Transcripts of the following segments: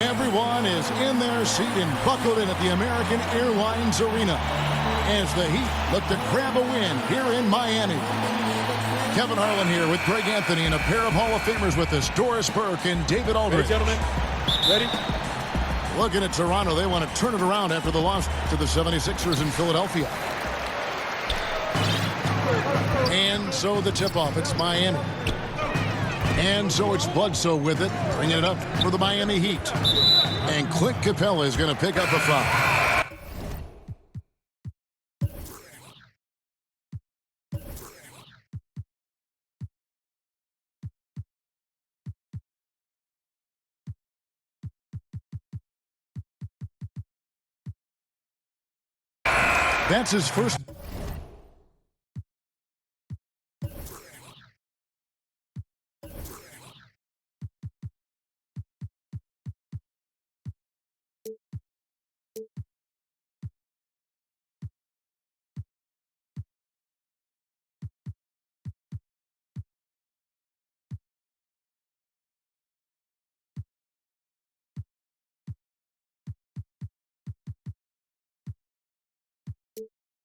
Everyone is in their seat and buckled in at the American Airlines Arena as the Heat look to grab a win here in Miami. Kevin Harlan here with Greg Anthony and a pair of Hall of Famers with us, Doris Burke and David Aldridge. Ready, gentlemen? Ready? Looking at Toronto, they want to turn it around after the loss to the 76ers in Philadelphia. And so the tip-off, it's Miami. And so it's Bledsoe with it, bringing it up for the Miami Heat. And Clint Capella is going to pick up a foul. That's his first.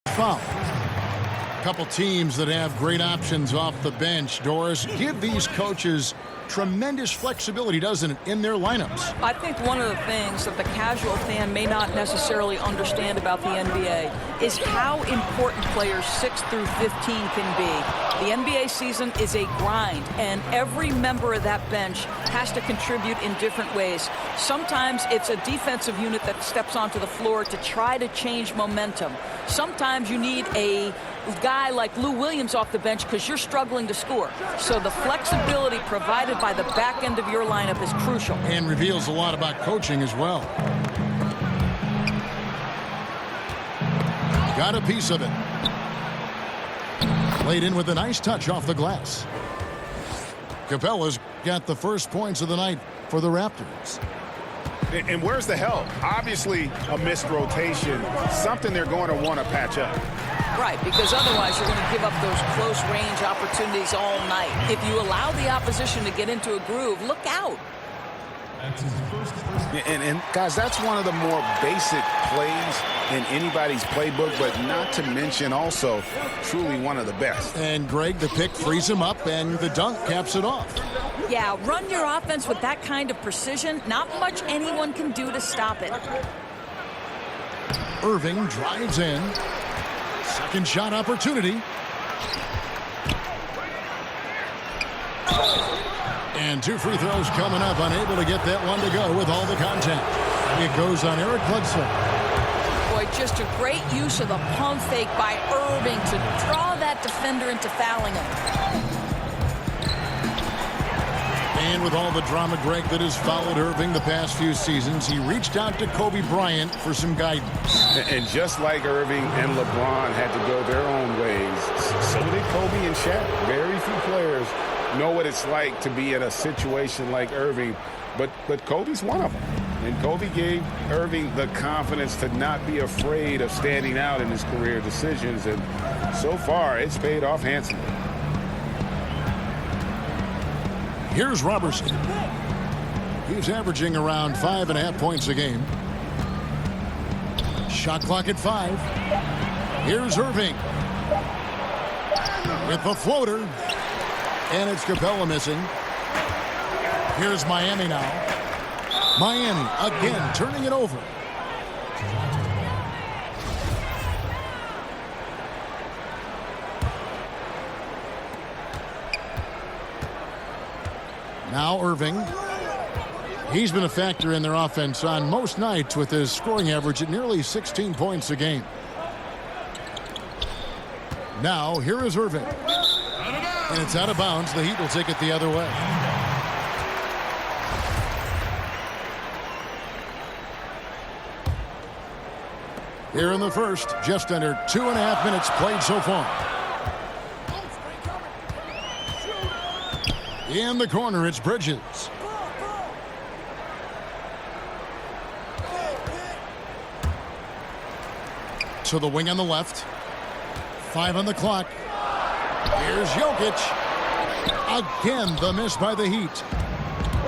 Foul. A couple teams that have great options off the bench. Doris, give these coaches tremendous flexibility, doesn't it, in their lineups? I think one of the things that the casual fan may not necessarily understand about the NBA is how important players 6 through 15 can be. The NBA season is a grind, and every member of that bench has to contribute in different ways. Sometimes it's a defensive unit that steps onto the floor to try to change momentum. Sometimes you need a guy like Lou Williams off the bench because you're struggling to score. So the flexibility provided by the back end of your lineup is crucial. And reveals a lot about coaching as well. Got a piece of it. Played in with a nice touch off the glass. Capella's got the first points of the night for the Raptors. And where's the help? Obviously a missed rotation, something they're going to want to patch up. Right, because otherwise you're going to give up those close-range opportunities all night. If you allow the opposition to get into a groove, look out. And guys, that's one of the more basic plays in anybody's playbook, but not to mention also truly one of the best. And Greg, the pick frees him up, and the dunk caps it off. Yeah, run your offense with that kind of precision. Not much anyone can do to stop it. Irving drives in. Second shot opportunity. And 2 free throws coming up. Unable to get that one to go with all the contact. It goes on Eric Bledsoe. Boy, just a great use of the pump fake by Irving to draw that defender into fouling him. And with all the drama, Greg, that has followed Irving the past few seasons, he reached out to Kobe Bryant for some guidance. And just like Irving and LeBron had to go their own ways, so did Kobe and Shaq. Very few players know what it's like to be in a situation like Irving, but Kobe's one of them. And Kobe gave Irving the confidence to not be afraid of standing out in his career decisions, and so far it's paid off handsomely. Here's Robertson. He's averaging around 5.5 points a game. Shot clock at 5. Here's Irving with the floater. And it's Capella missing. Here's Miami now. Miami again turning it over. Now Irving. He's been a factor in their offense on most nights with his scoring average at nearly 16 points a game. Now here is Irving. And it's out of bounds. The Heat will take it the other way. Here in the first, just under 2.5 minutes played so far. In the corner, it's Bridges. To the wing on the left. 5 on the clock. Here's Jokic. Again, the miss by the Heat.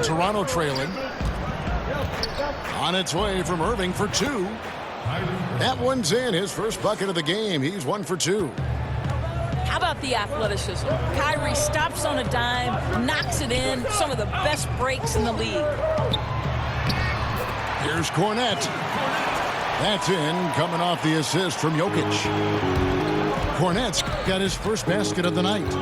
Toronto trailing. On its way from Irving for 2. That one's in. His first bucket of the game. He's 1 for 2. How about the athleticism? Kyrie stops on a dime, knocks it in. Some of the best breaks in the league. Here's Cornette. That's in, coming off the assist from Jokic. Cornette's got his first basket of the night.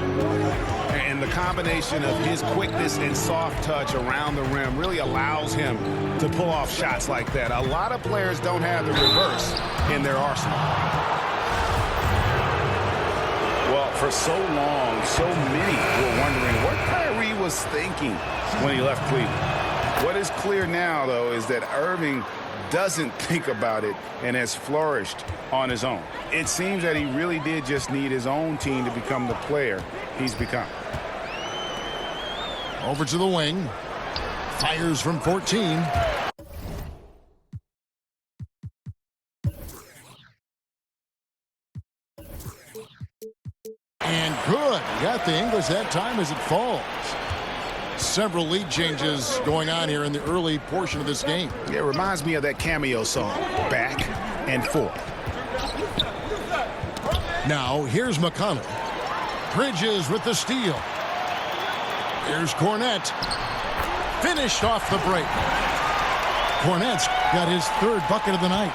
And the combination of his quickness and soft touch around the rim really allows him to pull off shots like that. A lot of players don't have the reverse in their arsenal. Well, for so long, so many were wondering what Kyrie was thinking when he left Cleveland. What is clear now, though, is that Irving doesn't think about it and has flourished on his own. It seems that he really did just need his own team to become the player he's become. Over to the wing. Fires from 14. And good. Got the English that time as it falls. Several lead changes going on here in the early portion of this game. Yeah, it reminds me of that cameo song, Back and Forth. Now, here's McConnell. Bridges with the steal. Here's Cornette. Finished off the break. Cornette's got his third bucket of the night.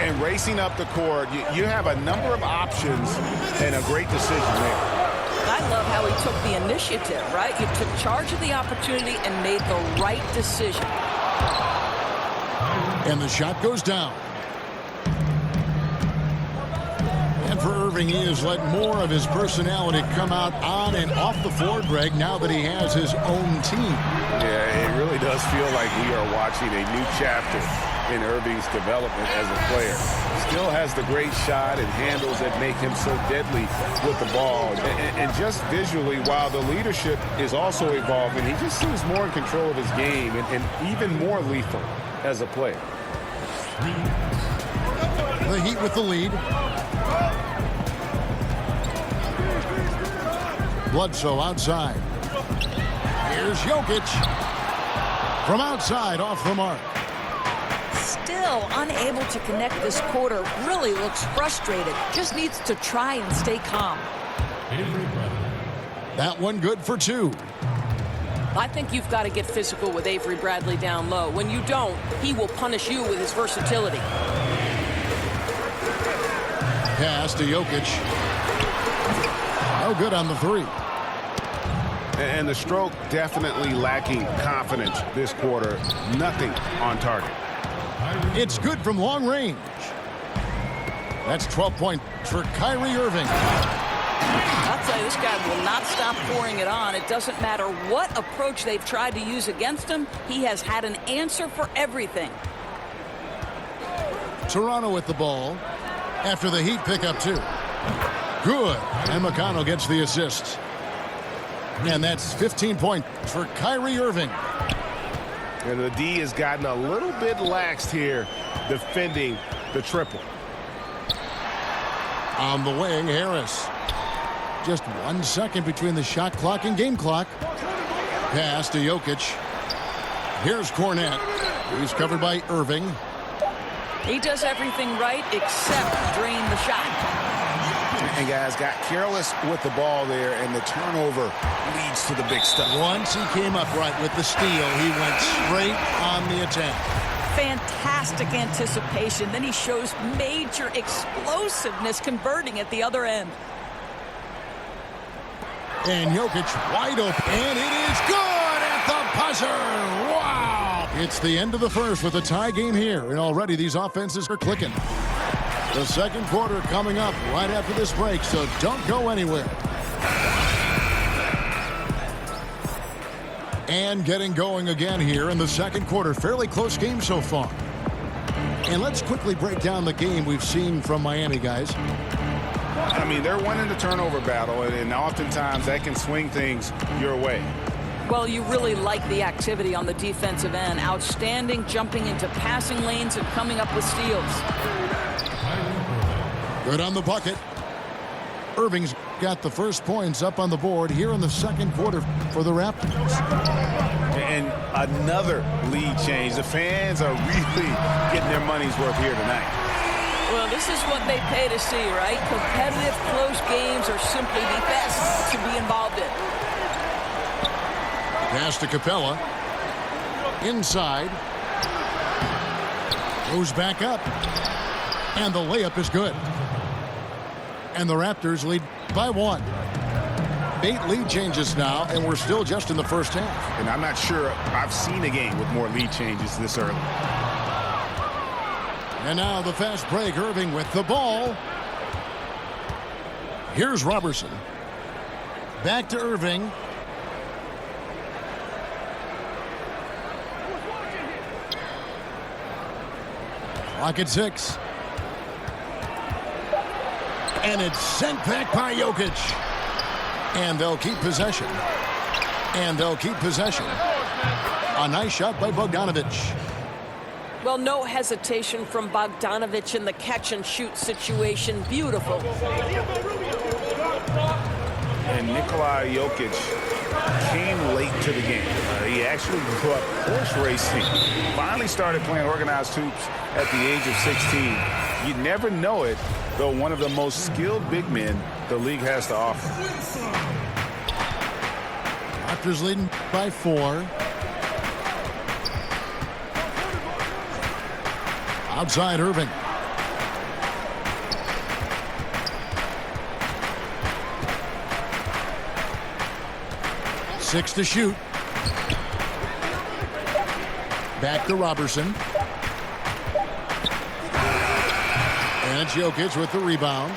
And racing up the court, you have a number of options and a great decision there. I love how he took the initiative, right? You took charge of the opportunity and made the right decision. And the shot goes down. And for Irving, he has let more of his personality come out on and off the floor, Greg, now that he has his own team. Yeah, it really does feel like we are watching a new chapter in Irving's development as a player. Still has the great shot and handles that make him so deadly with the ball. And just visually, while the leadership is also evolving, he just seems more in control of his game and even more lethal as a player. The Heat with the lead. Bledsoe outside. Here's Jokic. From outside, off the mark. Still unable to connect this quarter. Really looks frustrated. Just needs to try and stay calm. That one good for 2. I think you've got to get physical with Avery Bradley down low. When you don't, he will punish you with his versatility. Pass to Jokic. No good on the 3. And the stroke definitely lacking confidence this quarter. Nothing on target. It's good from long range. That's 12 points for Kyrie Irving. I'll tell you, this guy will not stop pouring it on. It doesn't matter what approach they've tried to use against him. He has had an answer for everything. Toronto with the ball after the Heat pick up 2. Good. And McConnell gets the assist. And that's 15 points for Kyrie Irving. And the D has gotten a little bit laxed here defending the triple. On the wing, Harris. Just 1 second between the shot clock and game clock. Pass to Jokic. Here's Cornette. He's covered by Irving. He does everything right except drain the shot. And guys got careless with the ball there, and the turnover leads to the big stuff. Once he came up right with the steal, he went straight on the attack. Fantastic anticipation. Then he shows major explosiveness converting at the other end. And Jokic wide open, and it is good at the buzzer. Wow! It's the end of the first with a tie game here, and already these offenses are clicking. The second quarter coming up right after this break, so don't go anywhere. And getting going again here in the second quarter. Fairly close game so far. And let's quickly break down the game we've seen from Miami, guys. I mean, they're winning the turnover battle, and oftentimes that can swing things your way. Well, you really like the activity on the defensive end. Outstanding jumping into passing lanes and coming up with steals. Good on the bucket. Irving's got the first points up on the board here in the second quarter for the Raptors. And Another lead change. The fans are really getting their money's worth here tonight. Well, this is what they pay to see, right? Competitive, close games are simply the best to be involved in. Pass to Capella. Inside. Goes back up. And the layup is good. And the Raptors lead by 1. 8 lead changes now, and we're still just in the first half. And I'm not sure I've seen a game with more lead changes this early. And now the fast break. Irving with the ball. Here's Robertson. Back to Irving. Clock at 6. And it's sent back by Jokic. And they'll keep possession. And they'll keep possession. A nice shot by Bogdanovic. Well, no hesitation from Bogdanovic in the catch-and-shoot situation. Beautiful. And Nikola Jokic came late to the game. He actually grew up horse racing. Finally started playing organized hoops at the age of 16. You never know it, though one of the most skilled big men the league has to offer. Raptors leading by 4. Outside Irving. Six to shoot. Back to Robertson. And it's Jokic with the rebound.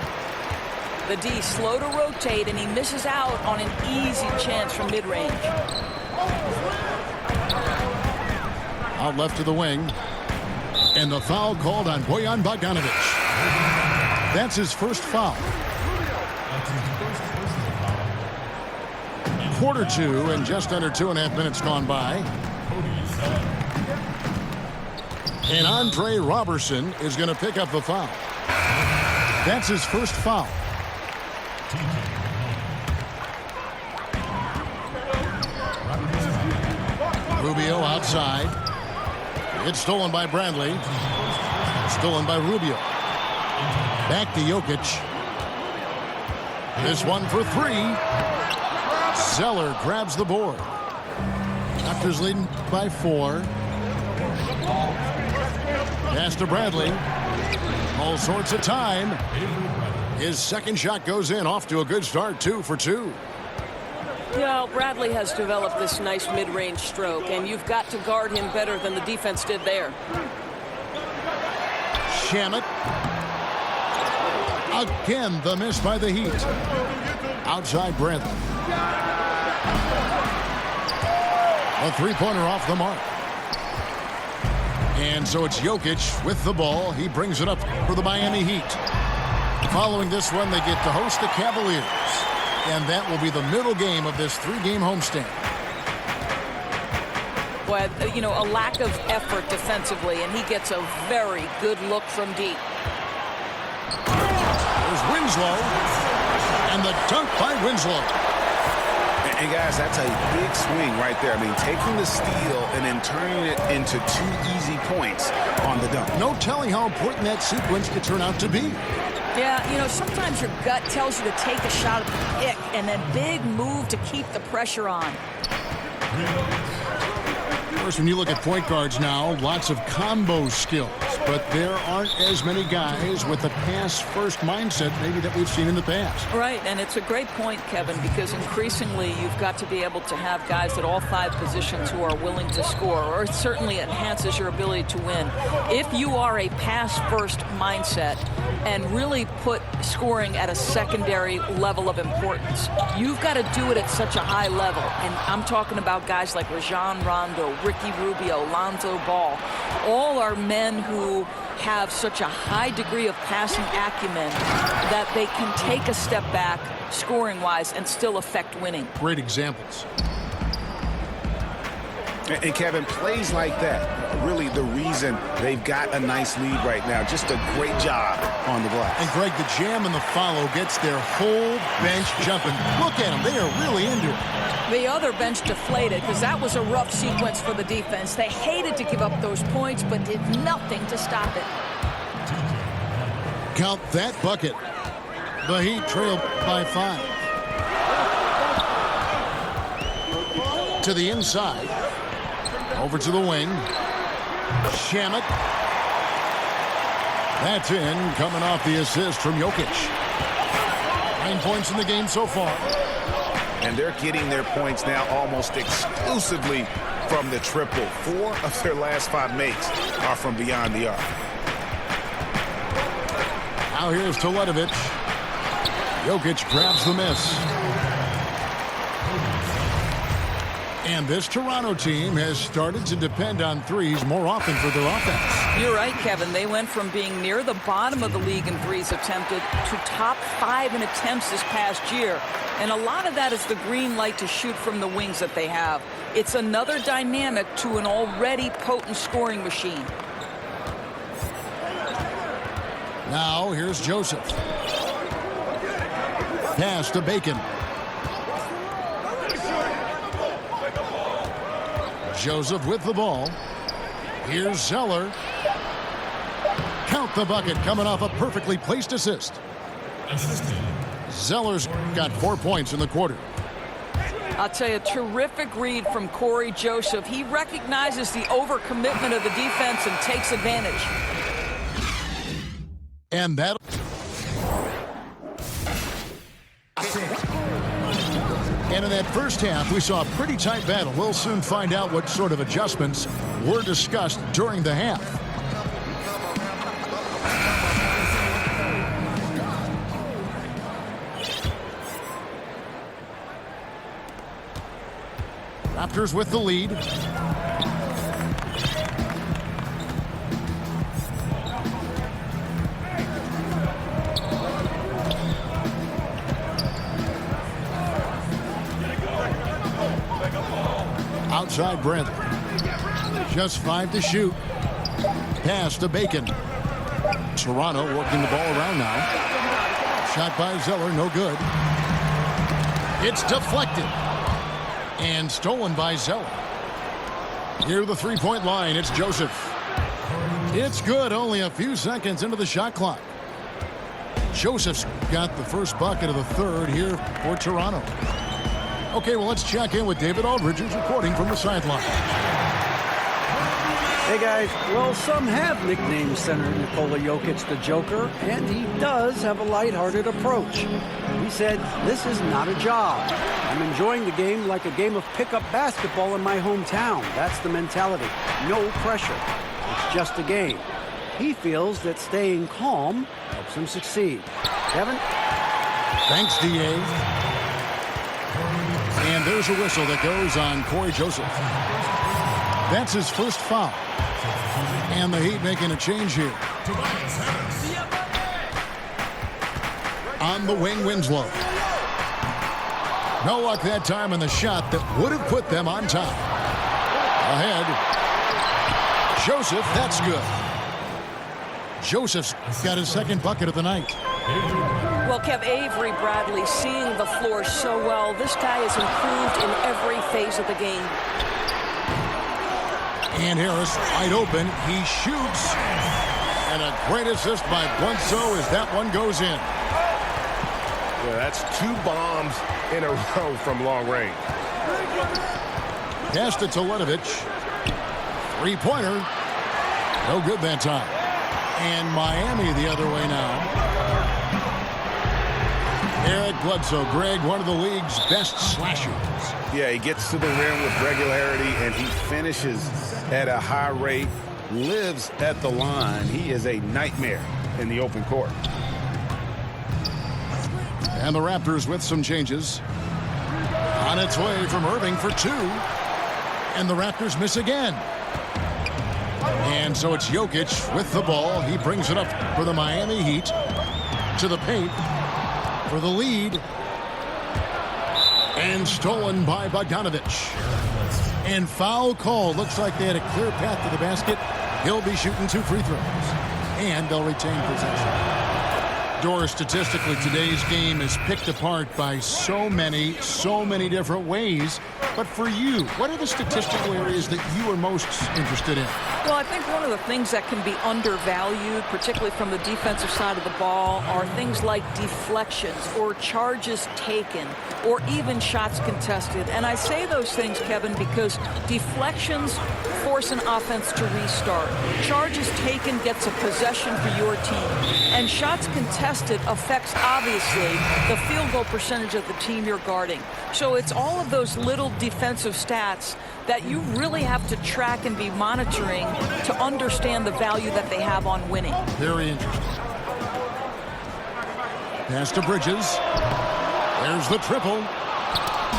The D slow to rotate, and he misses out on an easy chance from mid-range. Out left to the wing. And the foul called on Bojan Bogdanovic. That's his first foul. Quarter 2 and just under 2.5 minutes gone by. And Andre Robertson is going to pick up the foul. That's his first foul. Rubio outside. It's stolen by Bradley. Stolen by Rubio. Back to Jokic. This one for 3. Zeller grabs the board. Raptors leading by 4. Pass to Bradley. All sorts of time. His second shot goes in, off to a good start. 2 for 2. Yeah, Bradley has developed this nice mid-range stroke, and you've got to guard him better than the defense did there. Shamet. Again, the miss by the Heat. Outside Bradley. A three-pointer off the mark. And so it's Jokic with the ball. He brings it up for the Miami Heat. Following this one, they get to host the Cavaliers. And that will be the middle game of this 3-game homestand. Well, you know, a lack of effort defensively, and he gets a very good look from deep. There's Winslow. And the dunk by Winslow. And guys, that's a big swing right there. I mean, taking the steal and then turning it into 2 easy points on the dunk. No telling how important that sequence could turn out to be. Yeah, you know, sometimes your gut tells you to take a shot at the pick, and then big move to keep the pressure on. Of course, when you look at point guards now, lots of combo skills, but there aren't as many guys with the pass-first mindset maybe that we've seen in the past. Right, and it's a great point, Kevin, because increasingly you've got to be able to have guys at all 5 positions who are willing to score, or it certainly enhances your ability to win. If you are a pass-first mindset and really put scoring at a secondary level of importance, you've got to do it at such a high level. And I'm talking about guys like Rajon Rondo, Ricky Rubio, Lonzo Ball. All are men who have such a high degree of passing acumen that they can take a step back scoring-wise and still affect winning. Great examples. And Kevin, plays like that, really the reason they've got a nice lead right now. Just a great job on the glass. And Greg, the jam and the follow gets their whole bench jumping. Look at them. They are really into it. The other bench deflated because that was a rough sequence for the defense. They hated to give up those points, but did nothing to stop it. Count that bucket. The Heat trail by 5. To the inside. Over to the wing. Shamet. That's in, coming off the assist from Jokic. 9 points in the game so far. And they're getting their points now almost exclusively from the triple. 4 of their last 5 makes are from beyond the arc. Now here's Teletovic. Jokic grabs the miss. And this Toronto team has started to depend on threes more often for their offense. You're right, Kevin. They went from being near the bottom of the league in threes attempted to top 5 in attempts this past year. And a lot of that is the green light to shoot from the wings that they have. It's another dynamic to an already potent scoring machine. Now here's Joseph. Pass to Bacon. Joseph with the ball. Here's Zeller. Count the bucket, coming off a perfectly placed assist. Zeller's got 4 points in the quarter. I'll tell you, terrific read from Corey Joseph. He recognizes the overcommitment of the defense and takes advantage. And that... And in that first half, we saw a pretty tight battle. We'll soon find out what sort of adjustments were discussed during the half. Raptors with the lead. Outside Bradley. Just 5 to shoot. Pass to Bacon. Toronto working the ball around now. Shot by Zeller, no good. It's deflected. And stolen by Zeller. Near the three-point line, it's Joseph. It's good, only a few seconds into the shot clock. Joseph's got the first bucket of the third here for Toronto. Okay, well, let's check in with David Aldridge, who's reporting from the sideline. Hey, guys. Well, some have nicknamed center Nikola Jokic the Joker, and he does have a lighthearted approach. He said, "This is not a job. I'm enjoying the game like a game of pickup basketball in my hometown. That's the mentality. No pressure. It's just a game." He feels that staying calm helps him succeed. Kevin? Thanks, D.A. And there's a whistle that goes on Corey Joseph. That's his first foul. And the Heat making a change here. On the wing, Winslow. No luck that time on the shot that would have put them on top. Ahead. Joseph, that's good. Joseph's got his second bucket of the night. Well, Kev, Avery Bradley seeing the floor so well. This guy has improved in every phase of the game. And Harris wide open. He shoots. And a great assist by Bledsoe as that one goes in. Yeah, that's 2 bombs in a row from long range. Pass to Teletovic. Three-pointer. No good that time. And Miami the other way now. Eric Bledsoe, Greg, one of the league's best slashers. Yeah, he gets to the rim with regularity, and he finishes at a high rate, lives at the line. He is a nightmare in the open court. And the Raptors with some changes. On its way from Irving for 2. And the Raptors miss again. And so it's Jokic with the ball. He brings it up for the Miami Heat. To the paint. For the lead. And stolen by Bogdanovic. And foul call. Looks like they had a clear path to the basket. He'll be shooting 2 free throws. And they'll retain possession. Doris, statistically, today's game is picked apart by so many different ways. But for you, what are the statistical areas that you are most interested in? Well, I think one of the things that can be undervalued, particularly from the defensive side of the ball, are things like deflections or charges taken or even shots contested. And I say those things, Kevin, because deflections force an offense to restart. Charges taken gets a possession for your team. And shots contested affects, obviously, the field goal percentage of the team you're guarding. So it's all of those little defensive stats that you really have to track and be monitoring to understand the value that they have on winning. Very interesting. Pass to Bridges. There's the triple.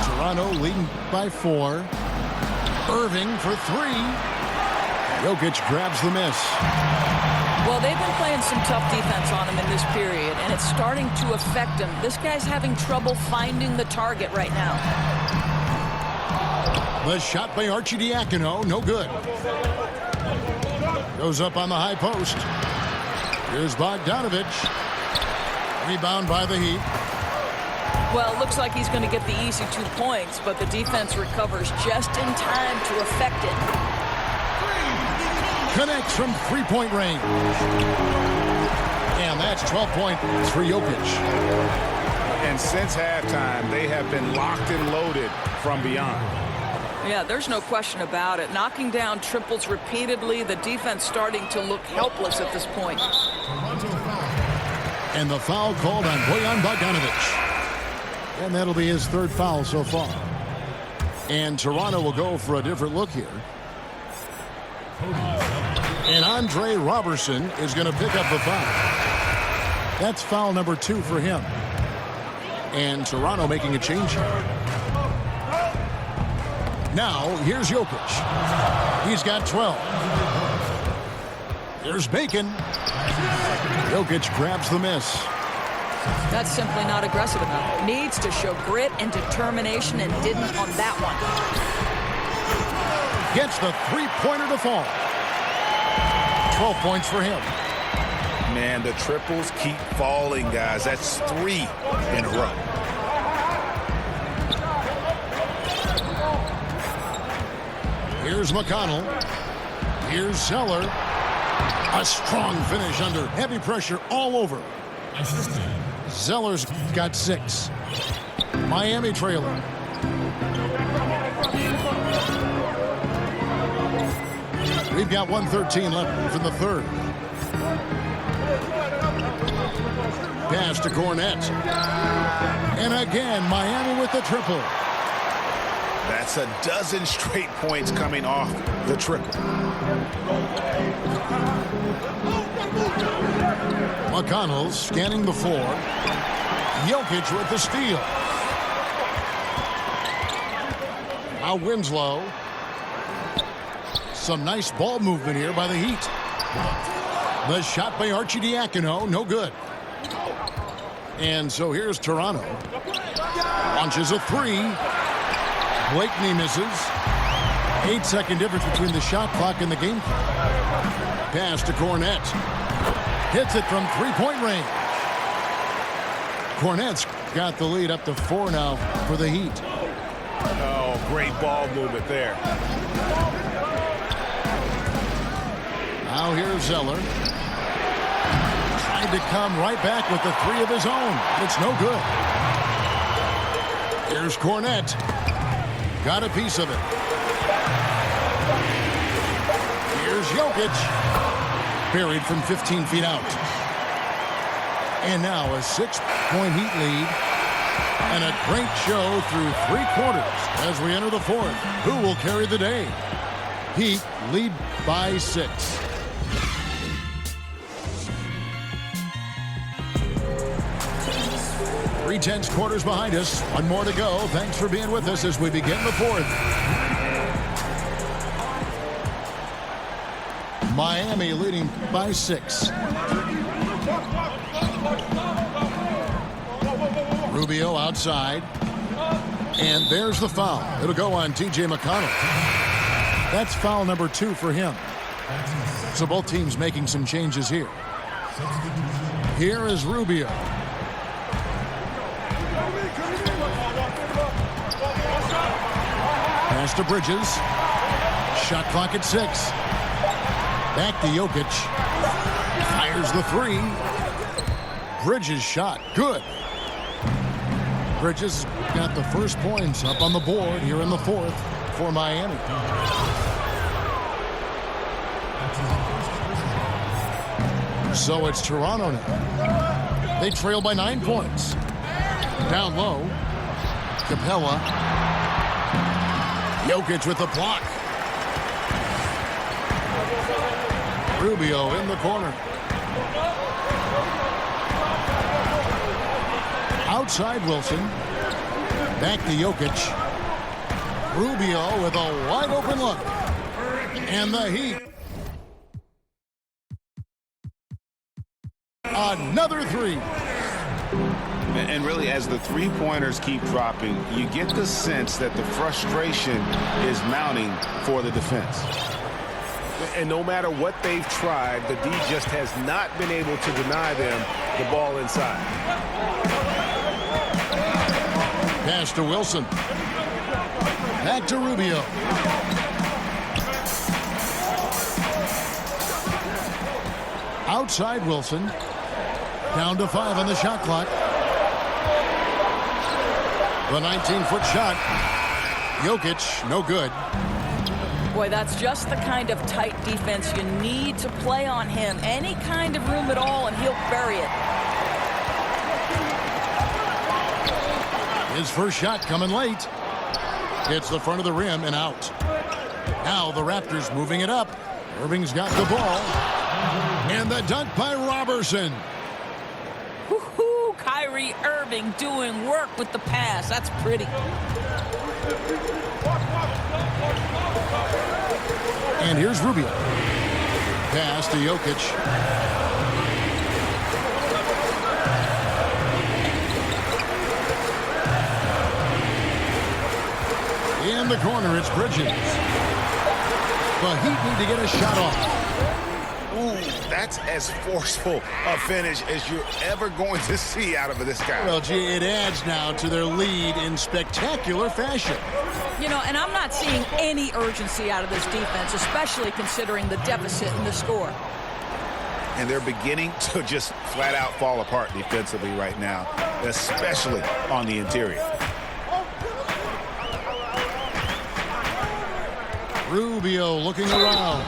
Toronto leading by 4. Irving for 3. Jokic grabs the miss. Well, they've been playing some tough defense on him in this period, and it's starting to affect him. This guy's having trouble finding the target right now. The shot by Arcidiacono, no good. Goes up on the high post. Here's Bogdanovic. Rebound by the Heat. Well, it looks like he's going to get the easy 2 points, but the defense recovers just in time to affect it. Connects from 3-point range. And that's 12 points for Jokic. And since halftime, they have been locked and loaded from beyond. Yeah, there's no question about it. Knocking down triples repeatedly, the defense starting to look helpless at this point. And the foul called on Bojan Bogdanovic. And that'll be his 3rd foul so far. And Toronto will go for a different look here. And Andre Robertson is going to pick up the foul. That's foul number 2 for him. And Toronto making a change here. Now, here's Jokic. He's got 12. There's Bacon. Jokic grabs the miss. That's simply not aggressive enough. Needs to show grit and determination and didn't on that one. Gets the 3-pointer to fall. 12 points for him. Man, the triples keep falling, guys. That's 3 in a row. Here's McConnell. Here's Zeller. A strong finish under heavy pressure all over. Zeller's got 6. Miami trailing. We've got 1:13 left in the 3rd. Pass to Cornette. And again, Miami with the triple. That's a dozen straight points coming off the triple. McConnell scanning the floor. Jokic with the steal. Now Winslow. Some nice ball movement here by the Heat. The shot by Arcidiacono, no good. And so here's Toronto. Launches a 3. Blakeney misses. 8-second difference between the shot clock and the game clock. Pass to Cornette. Hits it from 3-point range. Cornette's got the lead up to 4 now for the Heat. Oh, great ball movement there. Now here's Zeller. Tried to come right back with the 3 of his own. It's no good. Here's Cornette. Got a piece of it. Here's Jokic. Buried from 15 feet out. And now a 6-point Heat lead. And a great show through 3 quarters as we enter the 4th. Who will carry the day? Heat lead by 6. Three-tenths quarters behind us. 1 more to go. Thanks for being with us as we begin the 4th. Miami leading by 6. Rubio outside. And there's the foul. It'll go on T.J. McConnell. That's foul number 2 for him. So both teams making some changes here. Here is Rubio. Pass to Bridges. Shot clock at 6. Back to Jokic. Fires the 3. Bridges shot. Good. Bridges got the first points up on the board here in the 4th for Miami. So it's Toronto now. They trail by 9 points. Down low. Capella. Jokic with the block. Rubio in the corner. Outside Wilson. Back to Jokic. Rubio with a wide open look. And the Heat. Another 3. And really, as the three-pointers keep dropping, you get the sense that the frustration is mounting for the defense. And no matter what they've tried, the D just has not been able to deny them the ball inside. Pass to Wilson. Back to Rubio. Outside Wilson. Down to 5 on the shot clock. The 19-foot shot. Jokic, no good. Boy, that's just the kind of tight defense you need to play on him. Any kind of room at all, and he'll bury it. His first shot coming late. Hits the front of the rim and out. Now the Raptors moving it up. Irving's got the ball. And the dunk by Robertson. Woohoo! Kyrie Irving doing work with the pass. That's pretty. And here's Rubio. Pass to Jokic. In the corner, it's Bridges. The Heat need to get a shot off. Ooh, that's as forceful a finish as you're ever going to see out of this guy. Well, gee, it adds now to their lead in spectacular fashion. You know, and I'm not seeing any urgency out of this defense, especially considering the deficit in the score. And they're beginning to just flat out fall apart defensively right now, especially on the interior. Rubio looking around.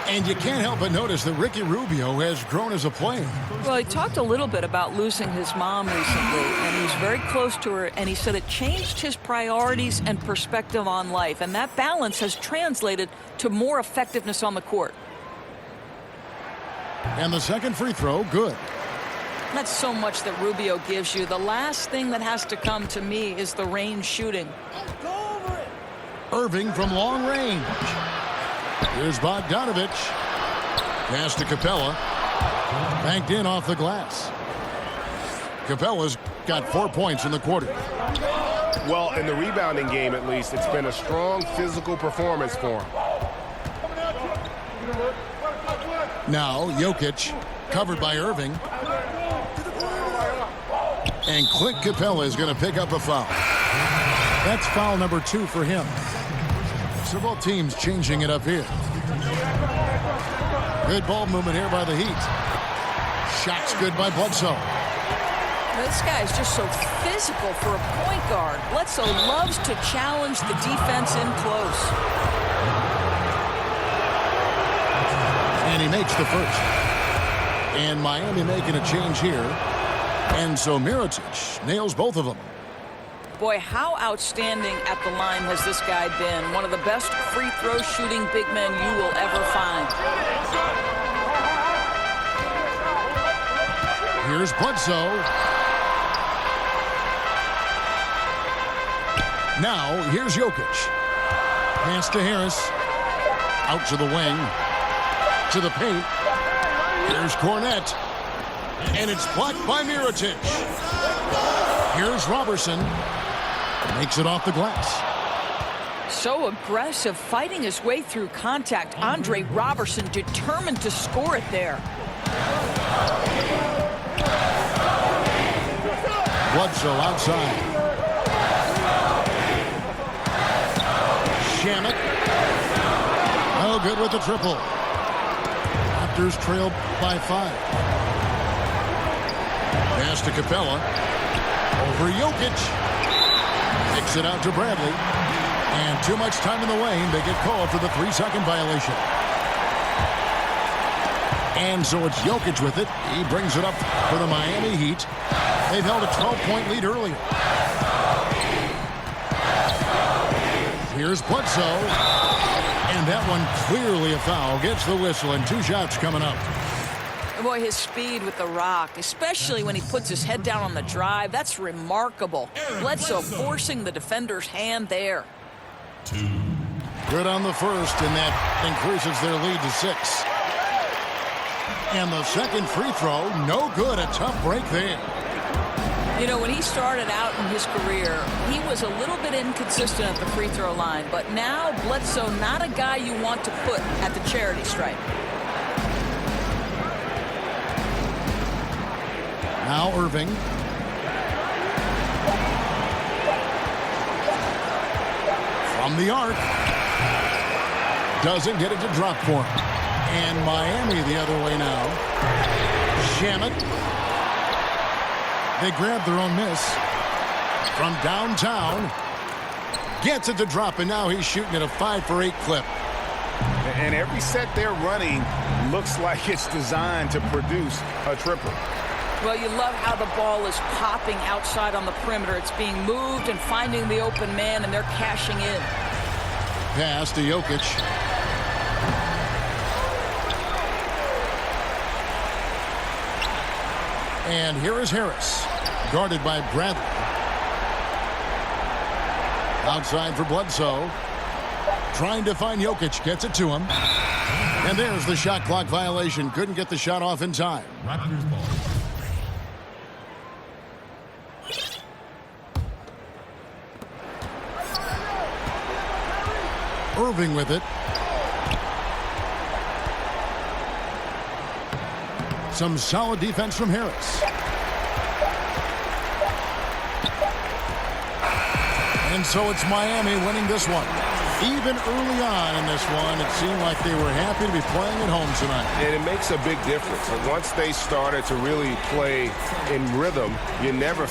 And you can't help but notice that Ricky Rubio has grown as a player. Well, he talked a little bit about losing his mom recently, and he was very close to her, and he said it changed his priorities and perspective on life, and that balance has translated to more effectiveness on the court. And the second free throw, good. That's so much that Rubio gives you. The last thing that has to come to me is the range shooting. Irving from long range. Here's Bogdanovich. Pass to Capella. Banked in off the glass. Capella's got 4 points in the quarter. Well, in the rebounding game, at least, it's been a strong physical performance for him. Now, Jokic, covered by Irving. And Clint Capella is going to pick up a foul. That's foul number 2 for him. So both teams changing it up here. Good ball movement here by the Heat. Shots good by Bledsoe. This guy is just so physical for a point guard. Bledsoe loves to challenge the defense in close. And he makes the first. And Miami making a change here. And so Mirotic nails both of them. Boy, how outstanding at the line has this guy been. One of the best free throw shooting big men you will ever find. Here's Bledsoe. Now, here's Jokic. Pass to Harris. Out to the wing. To the paint. Here's Cornette. And it's blocked by Mirotic. Here's Robertson. Makes it off the glass. so aggressive, fighting his way through contact. Andre Robertson determined to score it there. Bledsoe outside. Shamet. No good with the triple. Raptors trail by 5. Pass to Capella. Over Jokic. Kicks it out to Bradley. And too much time in the lane. They get called for the 3-second violation. And so it's Jokic with it. He brings it up for the Miami Heat. They've held a 12-point lead earlier. Here's Bledsoe. And that one clearly a foul. Gets the whistle and 2 shots coming up. Boy, his speed with the rock, especially when he puts his head down on the drive, that's remarkable. Bledsoe forcing the defender's hand there. Good on the first, and that increases their lead to 6. And the second free throw, no good. A tough break there. You know, when he started out in his career, he was a little bit inconsistent at the free throw line. But now, Bledsoe, not a guy you want to put at the charity stripe. Now Irving. From the arc. Doesn't get it to drop for him. And Miami the other way now. Shamet. They grab their own miss. From downtown. Gets it to drop, and now he's shooting at a 5-for-8 clip. And every set they're running looks like it's designed to produce a triple. Well, you love how the ball is popping outside on the perimeter. It's being moved and finding the open man, and they're cashing in. Pass to Jokic. And here is Harris, guarded by Bradley. Outside for Bledsoe. Trying to find Jokic, gets it to him. And there's the shot clock violation. Couldn't get the shot off in time. Raptors ball. Irving with it. Some solid defense from Harris. And so it's Miami winning this one. Even early on in this one, it seemed like they were happy to be playing at home tonight. And it makes a big difference. And once they started to really play in rhythm, you never